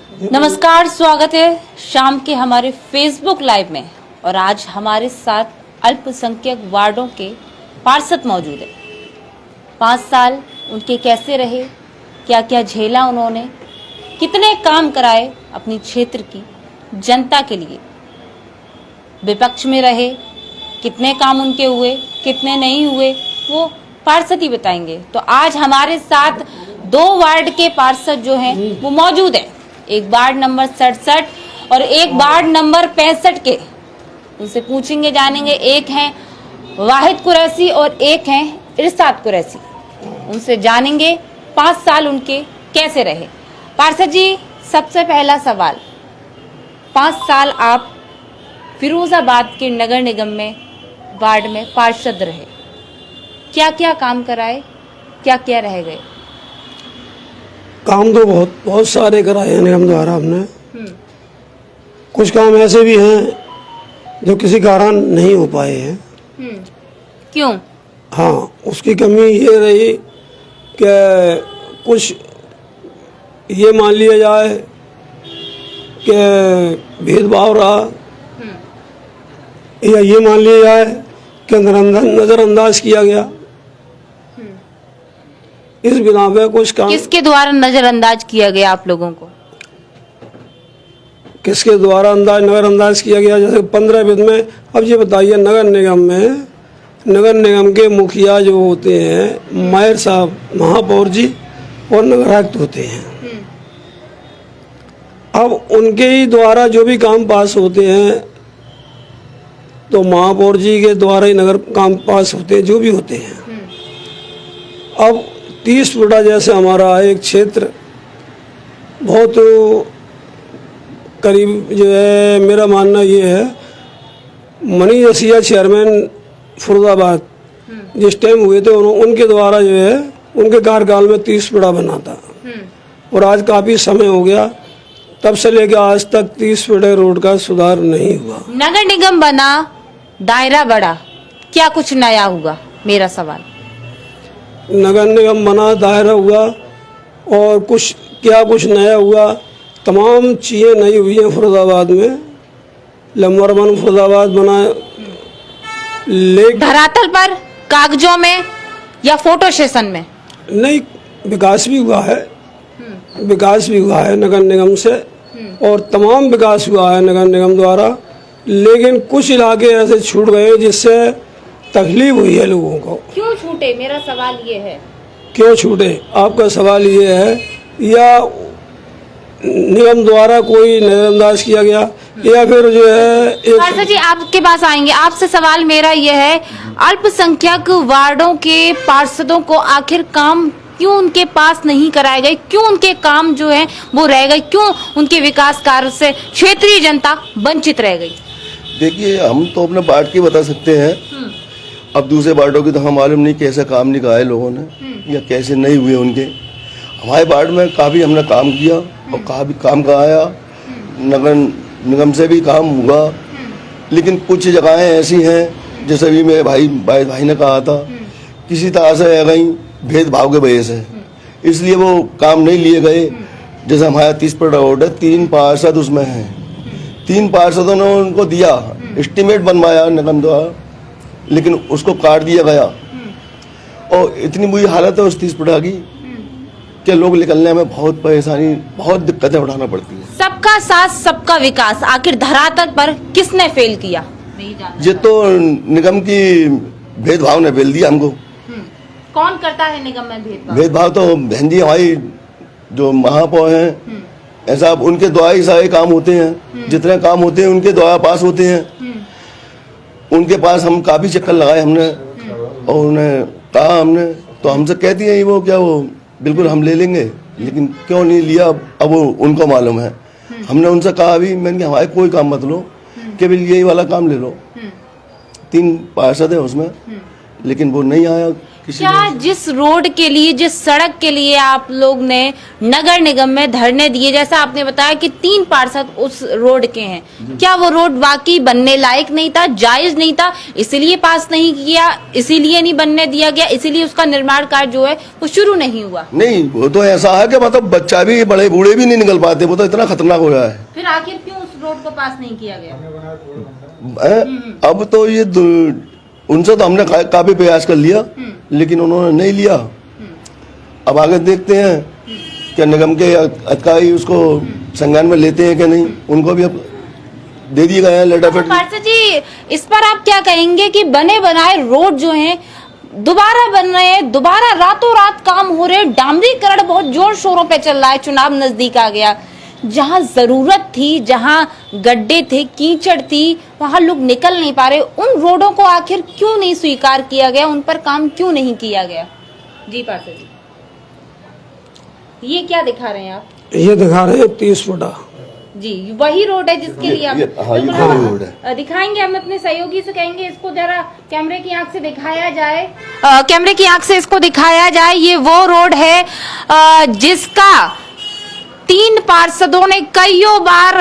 नमस्कार, स्वागत है शाम के हमारे फेसबुक लाइव में। और आज हमारे साथ अल्पसंख्यक वार्डों के पार्षद मौजूद है। 5 साल उनके कैसे रहे, क्या क्या झेला उन्होंने, कितने काम कराए अपनी क्षेत्र की जनता के लिए, विपक्ष में रहे, कितने काम उनके हुए, कितने नहीं हुए, वो पार्षद ही बताएंगे। तो आज हमारे साथ 2 वार्ड के पार्षद जो हैं वो मौजूद है, एक वार्ड नंबर 67 और एक वार्ड नंबर 65 के। उनसे पूछेंगे, जानेंगे। एक हैं वाहिद कुरैशी और एक हैं इरशाद कुरैशी। उनसे जानेंगे 5 साल उनके कैसे रहे। पार्षद जी, सबसे पहला सवाल, 5 साल आप फिरोजाबाद के नगर निगम में वार्ड में पार्षद रहे, क्या क्या काम कराए, क्या क्या रह गए? काम तो बहुत सारे कराए हैं निगम द्वारा हमने। कुछ काम ऐसे भी हैं जो किसी कारण नहीं हो पाए हैं। क्यों? हाँ, उसकी कमी ये रही कि कुछ ये मान लिया जाए कि भेदभाव रहा, या ये मान लिया जाए कि नज़रअंदाज किया गया। इस बिना पे कुछ काम किसके द्वारा नजरअंदाज किया गया आप लोगों को? किसके द्वारा नजरअंदाज किया गया? जैसे 15 विध में, अब ये बताइए, नगर निगम में नगर निगम के मुखिया जो होते हैं, मेयर साहब, महापौर जी और नगर आयुक्त होते हैं। अब उनके ही द्वारा जो भी काम पास होते हैं, तो महापौर जी के द्वारा ही नगर काम पास होते हैं, जो भी होते हैं। अब 30 फुटा जैसे हमारा एक क्षेत्र बहुत करीब जो है, मेरा मानना ये है, मनीष असिया चेयरमैन फरीदाबाद जिस टाइम हुए थे, उनके द्वारा जो है, उनके कार्यकाल में 30 फुटा बना था। और आज काफ़ी समय हो गया, तब से लेकर आज तक 30 फुटे रोड का सुधार नहीं हुआ। नगर निगम बना, दायरा बढ़ा, क्या कुछ नया हुआ? मेरा सवाल। नगर निगम बना, दायरा हुआ, और कुछ नया हुआ? तमाम चीज़ें नई हुई हैं फरीदाबाद में। नंबर 1 फरीदाबाद बना, लेकिन धरातल पर, कागजों में या फोटो सेशन में? नहीं, विकास भी हुआ है, विकास भी हुआ है नगर निगम से, और तमाम विकास हुआ है नगर निगम द्वारा। लेकिन कुछ इलाके ऐसे छूट गए जिससे तकलीफ हुई है लोगों को। क्यों छूटे? मेरा सवाल ये है। क्यों छूटे? आपका सवाल ये है, या निगम द्वारा कोई नजरअंदाज किया गया, या फिर जो है पार्षद जी, आपके पास आएंगे। आपसे सवाल मेरा ये है, अल्पसंख्यक वार्डों के पार्षदों को आखिर काम क्यों उनके पास नहीं कराए गए? क्यों उनके काम जो है वो रह गए? क्यों उनके विकास कार्य से क्षेत्रीय जनता वंचित रह गई? देखिए, हम तो अपने वार्ड की बता सकते हैं, अब दूसरे वार्डों की तो हम मालूम नहीं कैसा काम निकाले लोगों ने या कैसे नहीं हुए उनके। हमारे वार्ड में काफ़ी हमने काम किया और काफ़ी काम कराया, नगर निगम से भी काम हुआ। लेकिन कुछ जगहें ऐसी हैं, जैसे अभी मेरे भाई ने कहा था, किसी तरह से रह गई भेदभाव के वजह से, इसलिए वो काम नहीं लिए गए। जैसे हमारा 30 फुट रोड है, 3 पार्षद उसमें हैं, 3 पार्षदों ने उनको दिया, एस्टीमेट बनवाया निगम द्वारा, लेकिन उसको काट दिया गया। और इतनी बुरी हालत है उस 30 फुटा की कि लोग निकलने में बहुत परेशानी, बहुत दिक्कतें उठाना पड़ती है। सबका साथ, सबका विकास, आखिर धरातल पर किसने फेल किया? ये तो निगम की भेदभाव ने फेल दिया हमको। कौन करता है निगम में भेदभाव? भेदभाव तो बहन जी हमारी जो महापौर हैं, ऐसा उनके द्वारा ही सारे काम होते हैं, जितने काम होते हैं उनके द्वारा पास होते हैं। उनके पास हम काफ़ी चक्कर लगाए हमने, और उन्हें कहा हमने, तो हमसे कहती हैं वो क्या, वो बिल्कुल हम ले लेंगे, लेकिन क्यों नहीं लिया अब वो उनको मालूम है। हमने उनसे कहा भी, मैंने कहा हमारे कोई काम मत लो, केवल यही वाला काम ले लो। 3 पार्षद है उसमें, लेकिन वो नहीं आया क्या जिस रोड के लिए, जिस सड़क के लिए आप लोग ने नगर निगम में धरने दिए, जैसा आपने बताया कि 3 पार्षद उस रोड के हैं, क्या वो रोड वाकई बनने लायक नहीं था, जायज नहीं था, इसीलिए पास नहीं किया, इसीलिए नहीं बनने दिया गया, इसीलिए उसका निर्माण कार्य जो है वो शुरू नहीं हुआ? नहीं, वो तो ऐसा है कि मतलब बच्चा भी, बड़े बूढ़े भी नहीं निकल पाते, वो तो इतना खतरनाक हो रहा है। फिर आखिर क्यों उस रोड को पास नहीं किया गया? अब तो ये उनसे तो हमने काफी प्रयास कर लिया, लेकिन उन्होंने नहीं लिया। अब आगे देखते हैं क्या निगम के अधिकारी उसको संज्ञान में लेते हैं कि नहीं। उनको भी अब दे दिए गए हैं लेटर फेड। पार्षद जी, इस पर आप क्या कहेंगे कि बने बनाए रोड जो हैं दोबारा बन रहे हैं, दोबारा रातों रात काम हो रहे हैं, डामरीकरण बहुत जोर शोरों पे चल रहा है, चुनाव नजदीक आ गया, जहां जरूरत थी, जहां गड्ढे थे, कीचड़ थी, वहां लोग निकल नहीं पा रहे, उन रोडों को आखिर क्यों नहीं स्वीकार किया गया, उन पर काम क्यों नहीं किया गया? जी पार्षद जी, ये क्या दिखा रहे हैं आप? ये दिखा रहे हैं 30 फुटा। जी, वही रोड है जिसके लिए आप हाँ, ये रोड है। दिखाएंगे, हम अपने सहयोगी से कहेंगे इसको जरा कैमरे की आंख से दिखाया जाए, कैमरे की आंख से इसको दिखाया जाए। ये वो रोड है जिसका 3 पार्षदों ने कईयों बार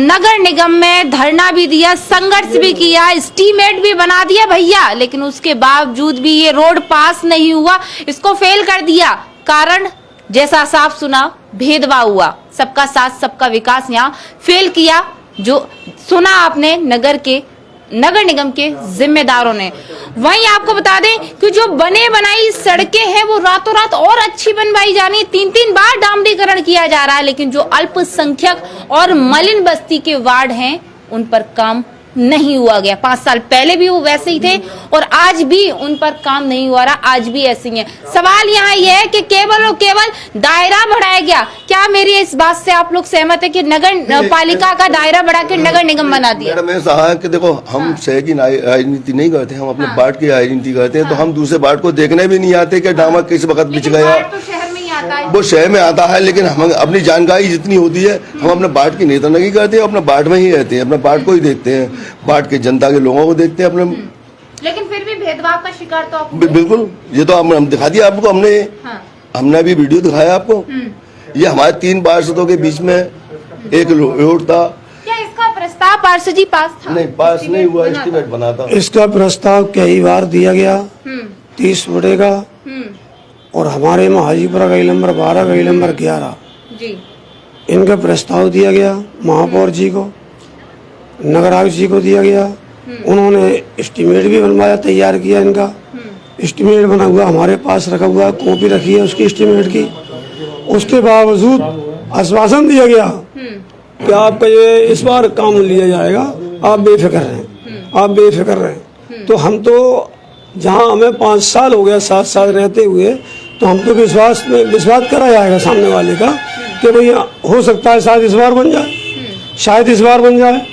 नगर निगम में धरना भी दिया, संघर्ष भी किया, एस्टीमेट भी बना दिया भैया, लेकिन उसके बावजूद भी ये रोड पास नहीं हुआ, इसको फेल कर दिया। कारण जैसा साफ सुना, भेदभाव हुआ, सबका साथ सबका विकास यहाँ फेल किया, जो सुना आपने नगर निगम के जिम्मेदारों ने। वहीं आपको बता दें कि जो बने बनाई सड़कें हैं वो रातों रात और अच्छी बनवाई जा रही है, 3-3 बार डामरीकरण किया जा रहा है, लेकिन जो अल्पसंख्यक और मलिन बस्ती के वार्ड हैं उन पर काम नहीं हुआ गया। 5 साल पहले भी वो वैसे ही थे और आज भी उन पर काम नहीं हुआ रहा, आज भी ऐसे ही है। सवाल यहाँ ये है कि केवल और केवल दायरा बढ़ाया गया। क्या मेरी इस बात से आप लोग सहमत है कि नगर पालिका का दायरा बढ़ा के नगर निगम बना दिया? मैडम ऐसा है कि देखो, हम शहर की राजनीति नहीं करते, हम अपने वार्ड की राजनीति करते हैं, तो हम दूसरे वार्ड को देखने भी नहीं आते कि डामर किस वक्त बिछ गया। वो शहर में आता है, लेकिन हम अपनी जानकारी जितनी होती है हम अपने वार्ड की नेता नहीं करते, अपने वार्ड में ही रहते हैं, अपने वार्ड को ही देखते हैं, वार्ड के जनता के लोगों को देखते हैं अपने। लेकिन फिर भी भेदभाव का शिकार तो आप बिल्कुल, ये तो हम दिखा दिया आपको, हमने भी वीडियो दिखाया आपको। ये हमारे 3 पार्षदों के बीच में एक रोड था। क्या इसका प्रस्ताव पार्षद जी पास था? नहीं, पास नहीं हुआ, एस्टीमेट बना था। इसका प्रस्ताव कई बार दिया गया 30 फुटे का, और हमारे में हाजीपुरा गली नंबर 12, गली नंबर 11 जी, इनका प्रस्ताव दिया गया महापौर जी को, नगर आयुक्त जी को दिया गया। उन्होंने एस्टीमेट भी बनवाया, तैयार किया, इनका एस्टीमेट बना हुआ हमारे पास रखा हुआ, कॉपी रखी है उसकी एस्टीमेट की। उसके बावजूद आश्वासन दिया गया कि आपका ये इस बार काम लिया जाएगा, आप बेफिक्र रहें, आप बेफिक्र रहें। तो हम तो जहाँ हमें 5 साल हो गया 7 साल रहते हुए, तो हम तो विश्वास करा जाएगा सामने वाले का कि भैया हो सकता है शायद इस बार बन जाए, शायद इस बार बन जाए,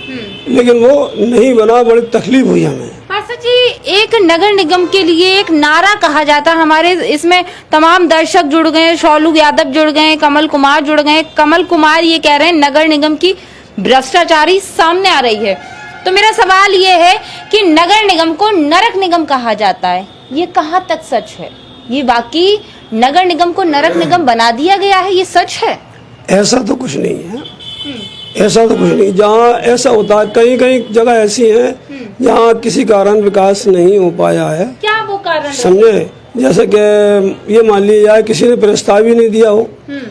लेकिन वो नहीं बना। बड़ी तकलीफ हुई हमें। पार्षद जी, एक नगर निगम के लिए एक नारा कहा जाता है, हमारे इसमें तमाम दर्शक जुड़ गए, शौलू यादव जुड़ गए, कमल कुमार जुड़ गए। कमल कुमार ये कह रहे हैं नगर निगम की भ्रष्टाचारी सामने आ रही है। तो मेरा सवाल ये है कि नगर निगम को नरक निगम कहा जाता है, ये कहाँ तक सच है? ये वाकई नगर निगम को नरक निगम बना दिया गया है, ये सच है? ऐसा तो कुछ नहीं है, ऐसा तो कुछ नहीं। जहाँ ऐसा होता है, कई कई जगह ऐसी है जहाँ किसी कारण विकास नहीं हो पाया है। क्या वो कारण समझे? जैसे कि ये मान लीजिए जाए किसी ने प्रस्ताव ही नहीं दिया हो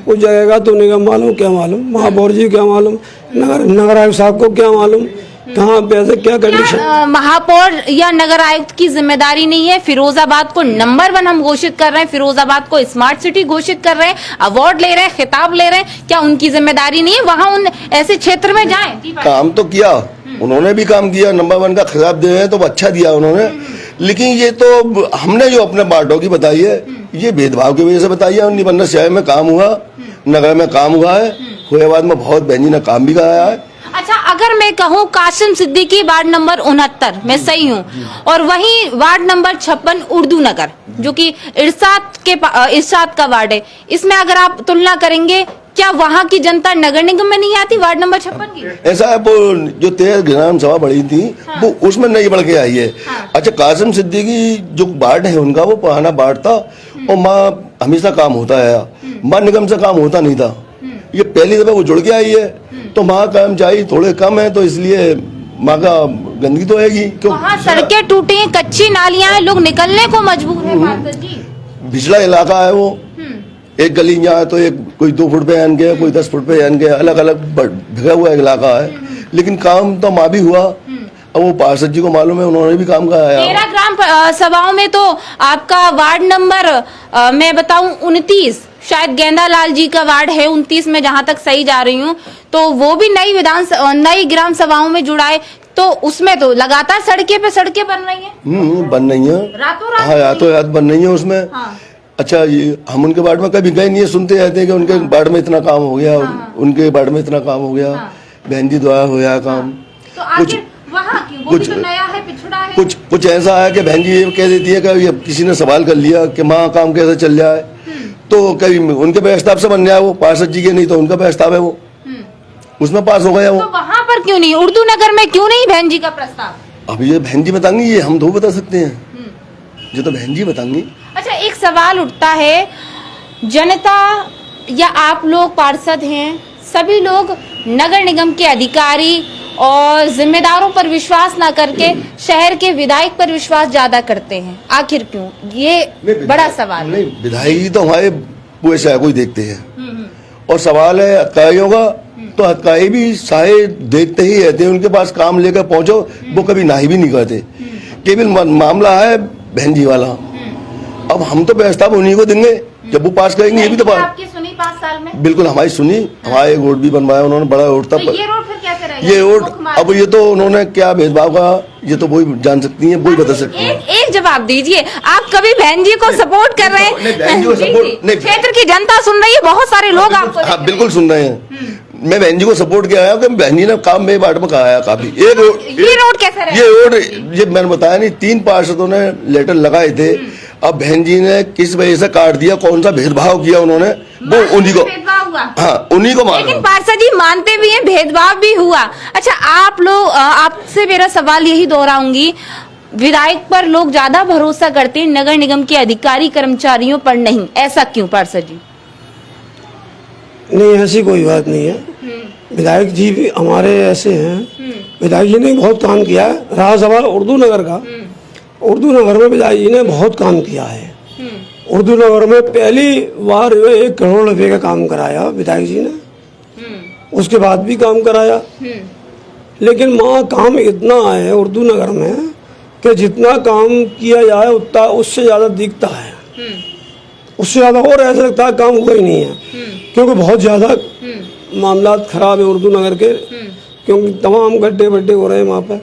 उस जगह का, तो निगम मालूम क्या मालूम, महापौर जी क्या मालूम, नगर आयुक्त साहब को क्या मालूम कहाँ पे क्या कंडीशन। महापौर या नगर आयुक्त की जिम्मेदारी नहीं है? फिरोजाबाद को नंबर 1 हम घोषित कर रहे हैं, फिरोजाबाद को स्मार्ट सिटी घोषित कर रहे हैं, अवार्ड ले रहे हैं, खिताब ले रहे हैं, क्या उनकी जिम्मेदारी नहीं है वहाँ उन ऐसे क्षेत्र में जाएं? काम तो किया, उन्होंने भी काम किया, नंबर 1 का खिताब दे रहे हैं तो अच्छा दिया उन्होंने। लेकिन ये तो हमने जो अपने बाटों की बताई है, ये भेदभाव की वजह से बताई है। 19 शहर में काम हुआ, नगर में काम हुआ है, फरीदाबाद में बहुत बहनी ने काम भी कराया है। अच्छा, अगर मैं कहूँ कासिम सिद्दीकी वार्ड नंबर 69 मैं सही हूँ, और वहीं वार्ड नंबर 56 उर्दू नगर जो कि इरशाद का वार्ड है, इसमें अगर आप तुलना करेंगे क्या वहाँ की जनता नगर निगम में नहीं आती वार्ड नंबर 56 की? ऐसा है, वो जो 13 ग्राम सभा बढ़ी थी वो उसमें नहीं बढ़ के आई है। अच्छा, कासिम सिद्दीकी जो वार्ड है उनका वो पुराना वार्ड था और माँ हमेशा काम होता है, माँ निगम से काम होता नहीं था। ये पहली दफा वो जुड़ के आई है तो माँ कर्मचारी थोड़े कम है तो इसलिए माँ का गंदगी तो आएगी। क्यों? वहाँ सड़कें टूटी हैं, कच्ची नालियां हैं, लोग निकलने को मजबूर है पार्षद जी। पिछड़ा इलाका है वो, एक गली यहाँ तो एक कोई 2 फुट पे आन गया, कोई 10 फुट पे आन गया, अलग अलग भिगा हुआ इलाका है, लेकिन काम तो माँ भी हुआ। अब वो पार्षद जी को मालूम है, उन्होंने भी काम कराया। 13 ग्राम सभाओं में तो आपका वार्ड नंबर मैं बताऊं 29, शायद गेंदालाल जी का वार्ड है 29 में, जहां तक सही जा रही हूँ, तो वो भी नई ग्राम सभाओं में जुड़ाए, तो उसमें तो लगातार सड़कें पे सड़कें बन रही हैं। बन रही है, रातों रात। हाँ रातों रात बन रही है उसमें। हाँ। अच्छा, ये हम उनके वार्ड में कभी गए नहीं है, सुनते रहते हैं कि उनके वार्ड में इतना काम हो गया, उनके वार्ड में इतना काम हो गया, बहन जी द्वारा हो गया काम। तो आखिर वहाँ क्यों? वो भी तो नया है, पिछड़ा है। कुछ ऐसा है कि बहन जी ये कह देती है कि किसी ने सवाल कर लिया कि माँ काम कैसे चल जाए, तो कभी उनके प्रस्ताव से बन जाए, वो पार्षद जी के नहीं तो उनका प्रस्ताव है वो, उसमें पास हो गया वो। तो वहाँ पर क्यों नहीं, उर्दू नगर में क्यों नहीं बहन जी का प्रस्ताव? अब ये बहन जी बताएंगी, ये हम तो बता सकते हैं, ये तो बहन जी बताएंगी। अच्छा, एक सवाल उठता है, जनता या आप लोग पार्षद हैं, सभी लोग नगर निगम के अधिकारी और जिम्मेदारों पर विश्वास ना करके शहर के विधायक पर विश्वास ज्यादा करते हैं, आखिर क्यों? ये बड़ा सवाल है। नहीं, विधायक तो हमारे पूरे शहर को ही देखते हैं, और सवाल है अधिकारियों का, तो अधिकारी भी सारे देखते ही रहते हैं, उनके पास काम लेकर पहुंचो वो कभी नाही भी नहीं करते। केवल मामला है बहन जी वाला, अब हम तो प्रस्ताव उन्हीं को देंगे जब वो पास करेंगे। ये भी तो बात आपकी सुनी 5 साल में? बिल्कुल हमारी सुनी, हमारे रोड भी बनवाया उन्होंने, बड़ा रोड था। तो ये रोड फिर कैसे रहेगा? ये रोड अब ये तो उन्होंने क्या भेदभाव का, ये तो वही जान सकती है, वही बता सकती है। एक जवाब दीजिए, आप कभी बहन जी को सपोर्ट कर रहे हैं? क्षेत्र की जनता सुन रही है, बहुत सारे लोग आपको। हाँ बिल्कुल सुन रहे हैं। मैं बहन जी को सपोर्ट किया है कि बहन जी ने काम मेरे वार्ड में कराया काफी। ये रोड कैसे रहेगा? ये रोड, ये मैंने बताया नहीं, 3 पार्षदों ने लेटर लगाए थे, अब बहन जी ने किस वजह से काट दिया, कौन सा भेदभाव किया उन्होंने, वो उन्हीं को, हाँ उन्हीं को मालूम। लेकिन पार्षद जी मानते भी हैं भेदभाव भी हुआ। अच्छा, आप लोग, आपसे मेरा सवाल यही दोहराऊंगी, विधायक पर लोग ज्यादा भरोसा करते हैं, नगर निगम के अधिकारी कर्मचारियों पर नहीं, ऐसा क्यों पार्षद जी? नहीं, ऐसी कोई बात नहीं है। विधायक जी भी हमारे ऐसे हैं, विधायक जी ने बहुत काम किया है। रहा सवाल उर्दू नगर का, उर्दू नगर में विधायक जी ने बहुत काम किया है। उर्दू नगर में पहली बार 1 करोड़ रुपए का काम कराया विधायक जी ने, उसके बाद भी काम कराया। लेकिन माँ काम इतना है उर्दू नगर में कि जितना काम किया जाए उतना उससे ज्यादा दिखता है, उससे ज्यादा और ऐसा लगता है काम हुआ ही नहीं है, क्योंकि बहुत ज्यादा मामला खराब है उर्दू नगर के, क्योंकि तमाम गड्ढे बड्ढे हो रहे हैं वहाँ पर।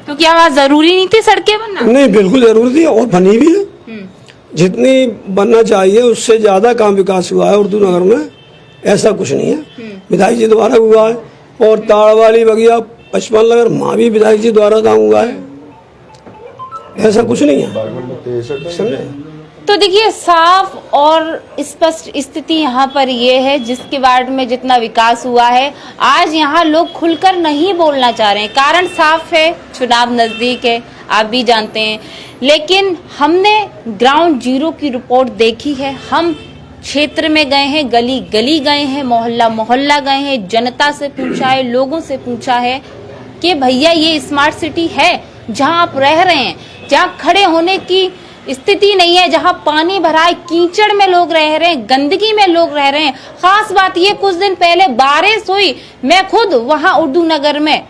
तो क्या वहाँ जरूरी नहीं थी सड़कें बनना? नहीं, बिल्कुल जरूरी थी और बनी भी है। जितनी बनना चाहिए उससे ज्यादा काम विकास हुआ है उर्दू नगर में, ऐसा कुछ नहीं है, विधायक जी द्वारा हुआ है। और ताड़वाली बगिया 55 नगर माँ भी विधायक जी द्वारा काम हुआ है, ऐसा कुछ नहीं है, समझे? तो देखिए, साफ और स्पष्ट स्थिति यहाँ पर ये है, जिसके वार्ड में जितना विकास हुआ है, आज यहाँ लोग खुलकर नहीं बोलना चाह रहे हैं। कारण साफ है, चुनाव नजदीक है, आप भी जानते हैं। लेकिन हमने ग्राउंड जीरो की रिपोर्ट देखी है, हम क्षेत्र में गए हैं, गली गली गए हैं, मोहल्ला मोहल्ला गए हैं, जनता से पूछा है, लोगों से पूछा है कि भैया ये स्मार्ट सिटी है जहाँ आप रह रहे हैं, जहाँ खड़े होने की स्थिति नहीं है, जहां पानी भरा है, कीचड़ में लोग रह रहे हैं, गंदगी में लोग रह रहे हैं। खास बात ये, कुछ दिन पहले बारिश हुई, मैं खुद वहां उर्दू नगर में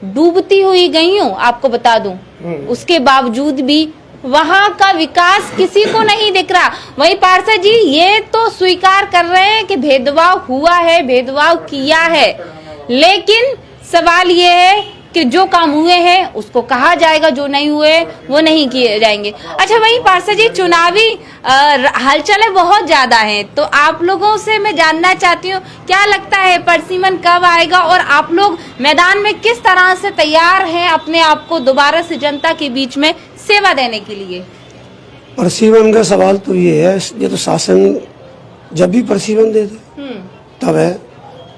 डूबती हुई गई हूँ, आपको बता दूं। उसके बावजूद भी वहां का विकास किसी को नहीं दिख रहा। वही पार्षद जी ये तो स्वीकार कर रहे हैं कि भेदभाव हुआ है, भेदभाव किया है, लेकिन सवाल ये है कि जो काम हुए हैं उसको कहा जाएगा, जो नहीं हुए वो नहीं किए जाएंगे। अच्छा, वही पार्षद जी, चुनावी हलचलें बहुत ज्यादा हैं, तो आप लोगों से मैं जानना चाहती हूँ, क्या लगता है परसिमन कब आएगा और आप लोग मैदान में किस तरह से तैयार हैं अपने आप को दोबारा से जनता के बीच में सेवा देने के लिए? परसिमन का सवाल तो ये है, ये तो शासन जब भी परसिमन दे दे, तब है।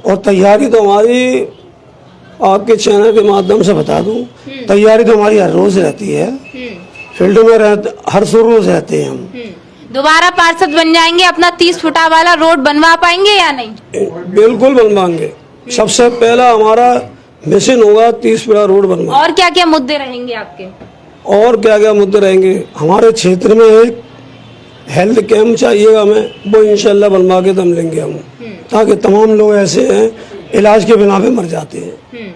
और तैयारी तो हमारी आपके चैनल के माध्यम से बता दूं, तैयारी तो हमारी हर रोज रहती है, फील्ड में हर रोज रहते हैं हम। दोबारा पार्षद बन जाएंगे, अपना 30 फुटा वाला रोड बनवा पाएंगे या नहीं? बिल्कुल बनवाएंगे। सबसे पहला हमारा मिशन होगा 30 फुटा रोड बनवा। और क्या क्या मुद्दे रहेंगे आपके? और क्या क्या मुद्दे रहेंगे हमारे क्षेत्र में? एक हेल्थ कैंप चाहिएगा हमें, वो इंशाल्लाह बनवा के दम लेंगे हम, ताकि तमाम लोग ऐसे हैं इलाज के बिना पे मर जाते हैं।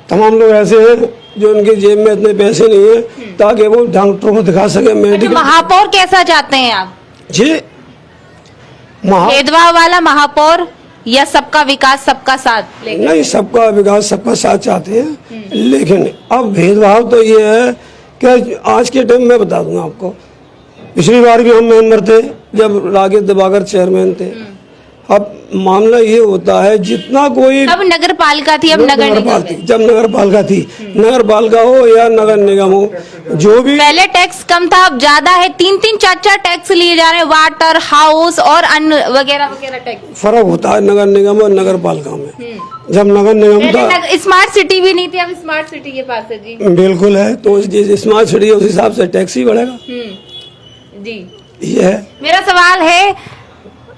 तमाम लोग ऐसे हैं जो उनकी जेब में इतने पैसे नहीं है ताकि वो डॉक्टरों को दिखा सके। मेडिकल महापौर कैसा चाहते हैं आप जी? भेदभाव वाला महापौर या सबका विकास सबका साथ? नहीं, सबका विकास सबका साथ चाहते हैं, लेकिन अब भेदभाव तो ये है कि आज के टाइम में बता दूंगा आपको, पिछली बार भी हम मेंबर थे जब राकेश दिवाकर चेयरमैन थे। अब मामला ये होता है जितना कोई तब नगर पालिका थी, अब नगर निगम है। जब नगर पालिका थी, नगर पालिका हो या नगर निगम हो, जो भी पहले टैक्स कम था, अब ज्यादा है। 3-3 4-4 टैक्स लिए जा रहे हैं, वाटर, हाउस और अन्य वगैरह वगैरह टैक्स। फर्क होता है नगर निगम और नगर पालिका में। जब नगर निगम था, स्मार्ट सिटी भी नहीं थी, अब स्मार्ट सिटी के पास है जी। बिल्कुल है, तो जिस स्मार्ट सिटी उस हिसाब से टैक्स ही बढ़ेगा जी। ये है मेरा सवाल है,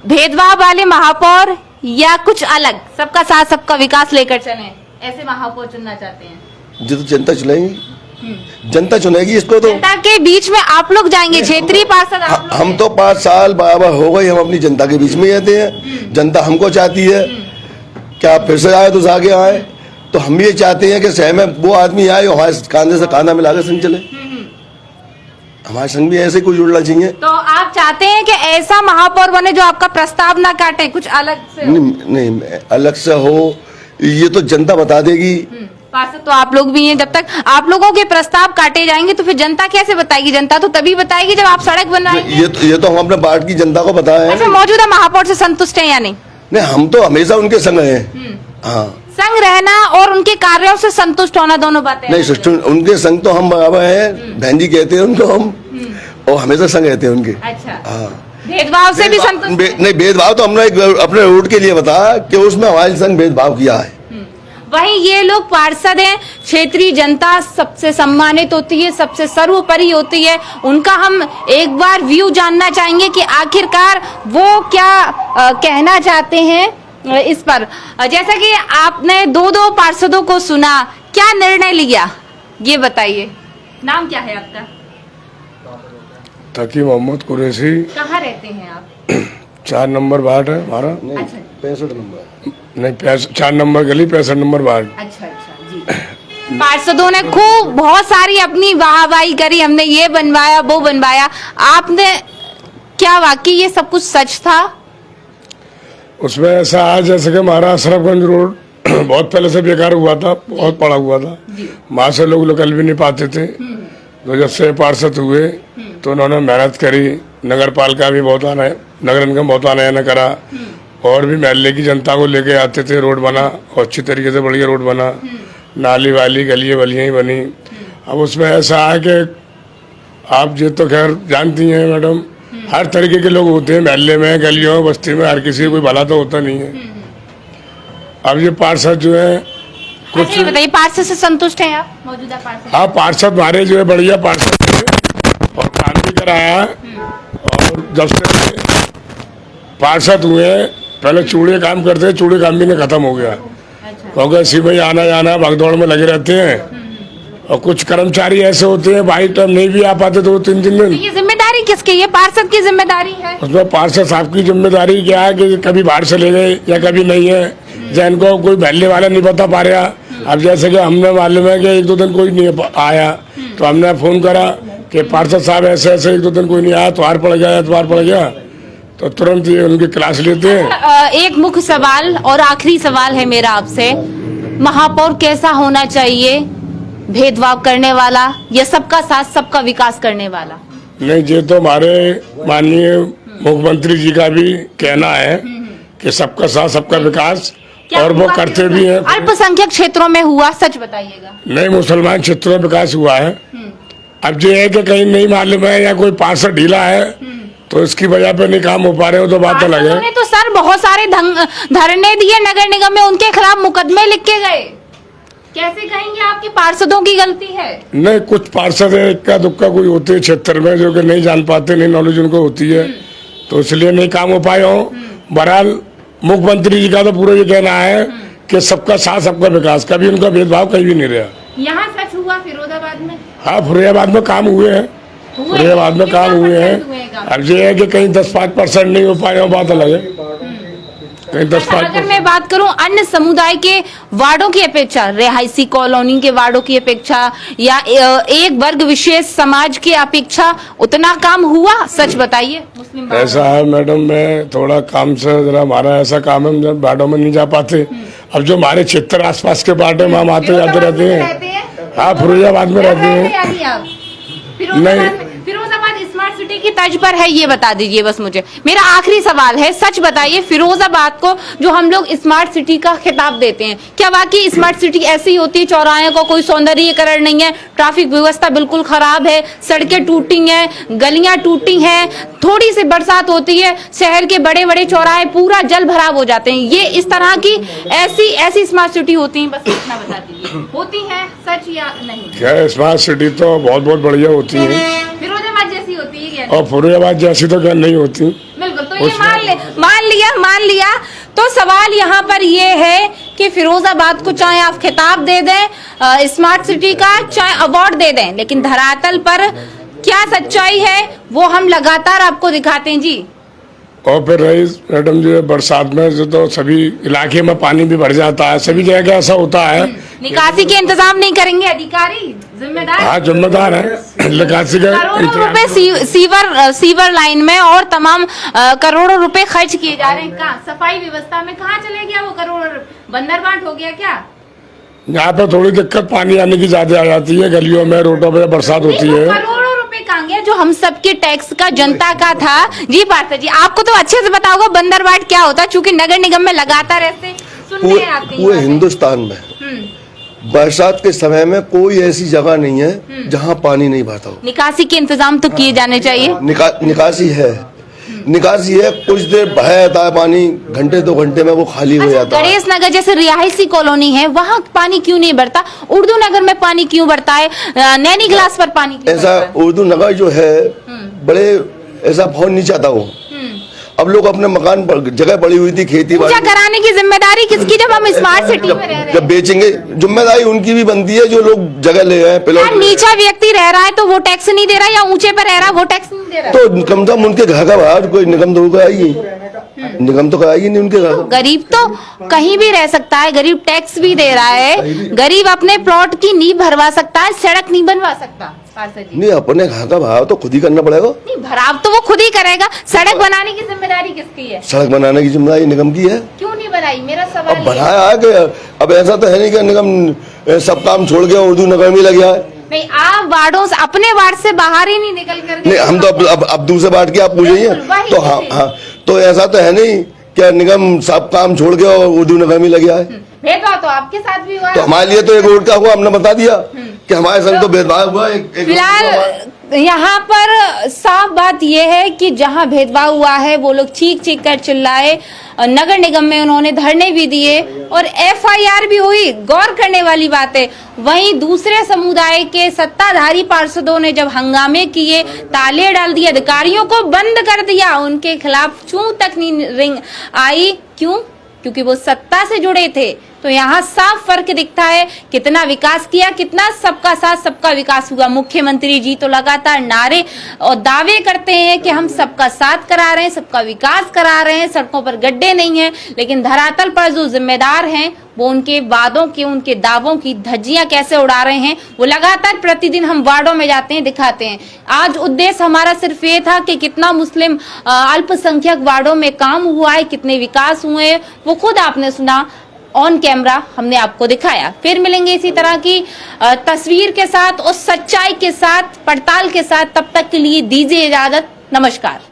भेदभाव वाले महापौर या कुछ अलग, सबका साथ सबका विकास लेकर चलें, ऐसे महापौर चुनना चाहते हैं? जो तो जनता चुनेगी, जनता चुनेगी इसको। तो जनता के बीच में आप लोग जाएंगे, क्षेत्रीय पार्षद आप लोग हम तो 5 साल बराबर हो गए, हम अपनी जनता के बीच में रहते हैं। जनता हमको चाहती है कि आप फिर से आए तो आगे आए, तो हम ये चाहते हैं कि शहर में वो आदमी आए हमारे कांधे से कांधा मिलाकर संग चले। हमारे संग भी ऐसे कोई जुड़ना चाहिए। तो आप चाहते हैं कि ऐसा महापौर बने जो आपका प्रस्ताव ना काटे, कुछ अलग से? नहीं, अलग से हो ये तो जनता बता देगी। पार्षद तो आप लोग भी हैं, जब तक आप लोगों के प्रस्ताव काटे जाएंगे तो फिर जनता कैसे बताएगी? जनता तो तभी बताएगी जब आप सड़क बनाएंगे। ये तो हम अपने वार्ड की जनता को बताएं। अच्छा, मौजूदा महापौर से संतुष्ट हैं या नहीं? नहीं, हम तो हमेशा उनके संग हैं। हाँ, संग रहना और उनके कार्यों से संतुष्ट होना दोनों बातें नहीं, उनके संग तो हम बराबर हैं, बहन जी कहते हैं उनको हम, और हमेशा संग रहते हैं उनके। अच्छा, हाँ, भेदभाव से भी संतुष्ट? नहीं, भेदभाव तो हमने अपने रोड के लिए बताया कि उसमें हमारे संग भेदभाव किया है। वहीं ये लोग पार्षद हैं, क्षेत्रीय जनता सबसे सम्मानित होती है, सबसे सर्वोपरि होती है। उनका हम एक बार व्यू जानना चाहेंगे कि आखिरकार वो क्या कहना चाहते हैं इस पर। जैसा कि आपने 2-2 पार्षदों को सुना, क्या निर्णय लिया ये बताइए। नाम क्या है आपका? तकी मोहम्मद कुरैशी। कहाँ रहते हैं आप? 4 नंबर वार्ड है हमारा। अच्छा, 65 नंबर नहीं, 4 नंबर गली 65 नंबर वार्ड। अच्छा जी। पार्षदों ने खूब बहुत सारी अपनी वाहवाही करी, हमने ये बनवाया वो बनवाया, आपने क्या वाकई ये सब कुछ सच था? उसमें ऐसा आज जैसे कि हमारा अशरफगंज रोड बहुत पहले से बेकार हुआ था, बहुत पड़ा हुआ था, वहां से लोग निकल भी नहीं पाते थे। तो जब से पार्षद हुए तो उन्होंने मेहनत करी, नगर पालिका भी बहुत आना, नगर निगम बहुत आना करा, और भी महल्ले की जनता को लेके आते थे, रोड बना और अच्छी तरीके से बढ़िया रोड बना, नाली वाली गलियाँ वलियाँ ही बनी। अब उसमें ऐसा है कि आप ये तो खैर जानती हैं मैडम, हर तरीके के लोग होते हैं महल्ले में, गलियों में, बस्ती में, हर किसी को कोई भला तो होता नहीं है। अब ये पार्षद जो है कुछ अच्छा, बताइए, पार्षद से संतुष्ट हैं आप? मौजूदा पार्षद? हाँ, पार्षद हमारे जो है बढ़िया पार्षद थे और काम भी कराया। और जब से पार्षद हुए, पहले चूड़े काम करते, चूड़े काम भी नहीं खत्म हो गया, क्योंकि इसी में आना जाना भागदौड़ में लगे रहते हैं। और कुछ कर्मचारी ऐसे होते हैं भाई टाइम नहीं भी आ पाते तो 3-3 दिन। ये जिम्मेदारी किसकी? ये पार्षद की जिम्मेदारी है? उसमें पार्षद साहब की जिम्मेदारी क्या है कि कभी बाहर चले गए या कभी नहीं है, जिनको कोई महल्ले वाला नहीं बता पा रहा। अब जैसे कि हमने मालूम है कि 1-2 दिन कोई नहीं आया, तो हमने फोन करा कि पार्षद साहब ऐसे ऐसे 1-2 दिन कोई नहीं आया, त्योहार पड़ गया, एतवार पड़ गया, तो तुरंत ये उनकी क्लास लेते हैं। एक मुख्य सवाल और आखिरी सवाल है मेरा आपसे, महापौर कैसा होना चाहिए? भेदभाव करने वाला या सबका साथ सबका विकास करने वाला? नहीं, ये तो हमारे माननीय मुख्यमंत्री जी का भी कहना है कि सबका साथ सबका विकास, और वो करते भी हैं। अल्पसंख्यक क्षेत्रों में हुआ, सच बताइएगा? नहीं, मुसलमान क्षेत्रों में विकास हुआ है। अब ये है कि कहीं नहीं मालूम है या कोई पार्षद ढीला है तो इसकी वजह पे नहीं काम हो पा रहे हो तो बात अलग है। उन्होंने तो सर बहुत सारे धरने दिए नगर निगम में, उनके खिलाफ मुकदमे लिख के गए। कैसे कहेंगे आपके पार्षदों की गलती है? नहीं, कुछ पार्षद है इक्का दुक्का कोई होते हैं क्षेत्र में जो कि नहीं जान पाते, नहीं नॉलेज उनको होती है, तो इसलिए नहीं काम हो पाए हो। बहरहाल मुख्यमंत्री जी का तो पूरा ये कहना है कि सबका साथ सबका विकास, कभी उनका भेदभाव कहीं भी नहीं रहा। यहाँ सच हुआ फिरोजाबाद में? हाँ, फिरोजाबाद में काम हुए हैं, फिरोजाबाद में काम हुए हैं। अब ये है कि कहीं 10-5% नहीं हो पाए हो, बात अलग है। कहीं 10-5%। अगर मैं बात करूं अन्य समुदाय के वार्डों की अपेक्षा, रिहायशी कॉलोनी के वार्डों की अपेक्षा या एक वर्ग विशेष समाज की अपेक्षा उतना काम हुआ? सच बताइए। मुस्लिम ऐसा है मैडम, मैं थोड़ा काम से जरा हमारा ऐसा काम है, हम वार्डों में नहीं जा पाते। अब जो हमारे क्षेत्र आसपास के वार्डों में हम आते जाते रहते हैं। हाँ, फिरोजाबाद में रहते हैं। नहीं, फिरोजाबाद स्मार्ट सिटी की तर्ज पर है, ये बता दीजिए बस मुझे। मेरा आखिरी सवाल है, सच बताइए, फिरोजाबाद को जो हम लोग स्मार्ट सिटी का खिताब देते हैं, क्या वाकई स्मार्ट सिटी ऐसी होती है? चौराहे को कोई सौंदर्यीकरण नहीं है, ट्रैफिक व्यवस्था बिल्कुल खराब है, सड़कें टूटी हैं, गलियां टूटी हैं, थोड़ी सी बरसात होती है शहर के बड़े बड़े चौराहे पूरा जल भराव हो जाते हैं। ये इस तरह की ऐसी स्मार्ट सिटी होती है? बस इतना बता दीजिए, होती है सच या नहीं? क्या स्मार्ट सिटी तो बहुत बहुत बढ़िया होती है, फिरोजाबाद जैसी होती है? और फिरोजाबाद जैसी तो क्या नहीं होती। बिल्कुल, तो ये मान लिया। तो सवाल यहाँ पर ये है कि फिरोजाबाद को चाहे आप खिताब दे दें स्मार्ट सिटी का, चाहे अवार्ड दे दें, लेकिन धरातल पर क्या सच्चाई है वो हम लगातार आपको दिखाते हैं जी। और फिर रही मैडम जी, बरसात में जो तो सभी इलाके में पानी भी भर जाता है, सभी जगह ऐसा होता है। निकासी के इंतजाम नहीं करेंगे अधिकारी, जिम्मेदार? हाँ, जिम्मेदार है निकासी का। करोड़ों रुपए सीवर लाइन में और तमाम करोड़ों रुपए खर्च किए जा रहे हैं। कहाँ सफाई व्यवस्था में कहाँ चले गया वो करोड़ों? बंदरबाट हो गया क्या? यहाँ पे थोड़ी दिक्कत पानी आने की ज्यादा आ जाती है, गलियों में रोडों पे बरसात होती है। करोड़ों रुपए कहाँ गया जो हम सबके टैक्स का, जनता का था? जी पार्षद जी, आपको तो अच्छे से पता होगा बंदरबाट क्या होता है, चूंकि नगर निगम में लगातार ऐसे सुनने आते हैं। पूरे हिंदुस्तान में बरसात के समय में कोई ऐसी जगह नहीं है जहाँ पानी नहीं भरता हो। निकासी के इंतजाम तो किए जाने चाहिए। निकासी है, कुछ देर बह जाता है पानी, घंटे 2 घंटे में वो खाली हो जाता है। गणेश नगर जैसे रिहायशी कॉलोनी है, वहाँ पानी क्यों नहीं भरता? उर्दू नगर में पानी क्यों भरता है? नैनी ग्लास पर पानी क्यों ऐसा भरता है? उर्दू नगर जो है बड़े ऐसा बहुत नहीं चाहता वो। अब लोग अपने मकान पर जगह पड़ी हुई थी, खेती बाड़ी कराने की जिम्मेदारी किसकी जब हम स्मार्ट सिटी में रह रहे हैं? जब बेचेंगे जिम्मेदारी उनकी भी बनती है, जो लोग जगह ले रहे हैं। क्या नीचा व्यक्ति रह रहा है तो वो टैक्स नहीं दे रहा, या ऊंचे पर रह रहा है वो टैक्स नहीं दे रहा? तो कम से कम उनके घर का बाहर कोई निगम तो कराएगी, निगम तो कराएगी नहीं उनके घर। गरीब तो कहीं भी रह सकता है, गरीब टैक्स भी दे रहा है, गरीब अपने प्लॉट की नींव भरवा सकता है, सड़क नहीं बनवा सकता। नहीं, अपने घर का भराव तो खुद ही करना पड़ेगा। नहीं, भराव तो वो खुद ही करेगा, सड़क बनाने की जिम्मेदारी किसकी है? सड़क बनाने की जिम्मेदारी निगम की है। क्यों नहीं बनाई, मेरा सवाल। अब बनाया है कि अब ऐसा तो है नहीं कि निगम सब काम छोड़ के उर्दू नगर में लग गया है। नहीं, आप वार्डों से, अपने वार्ड से बाहर ही नहीं निकल कर? नहीं, हम तो अब दूसरे वार्ड की आप पूछिए तो। हाँ, तो ऐसा तो है नहीं क्या निगम सब काम छोड़ के और उर्दू नगर में लग गया है। भेदभाव तो आपके साथ भी हुआ है। तो हमारे लिए तो एक रोड का हुआ, हमने बता दिया कि हमारे संग तो भेदभाव हुआ। फिलहाल यहाँ पर साफ बात यह है कि जहाँ भेदभाव हुआ है वो लोग चीख कर चिल्लाए, नगर निगम में उन्होंने धरने भी दिए और FIR भी हुई, गौर करने वाली बात है। वहीं दूसरे समुदाय के सत्ताधारी पार्षदों ने जब हंगामे किए, ताले डाल दिए, अधिकारियों को बंद कर दिया, उनके खिलाफ चूं तक नहीं रिंग आई। क्यों? क्योंकि वो सत्ता से जुड़े थे। तो यहाँ साफ फर्क दिखता है, कितना विकास किया, कितना सबका साथ सबका विकास हुआ। मुख्यमंत्री जी तो लगातार नारे और दावे करते हैं कि हम सबका साथ करा रहे हैं, सबका विकास करा रहे हैं, सड़कों पर गड्ढे नहीं हैं, लेकिन धरातल पर जो जिम्मेदार हैं वो उनके वादों की, उनके दावों की धज्जियां कैसे उड़ा रहे हैं, वो लगातार प्रतिदिन हम वार्डों में जाते हैं, दिखाते हैं। आज उद्देश्य हमारा सिर्फ ये था कि कितना मुस्लिम अल्पसंख्यक वार्डों में काम हुआ है, कितने विकास हुए हैं, वो खुद आपने सुना, ऑन कैमरा हमने आपको दिखाया। फिर मिलेंगे इसी तरह की तस्वीर के साथ और सच्चाई के साथ, पड़ताल के साथ। तब तक के लिए दीजिए इजाजत, नमस्कार।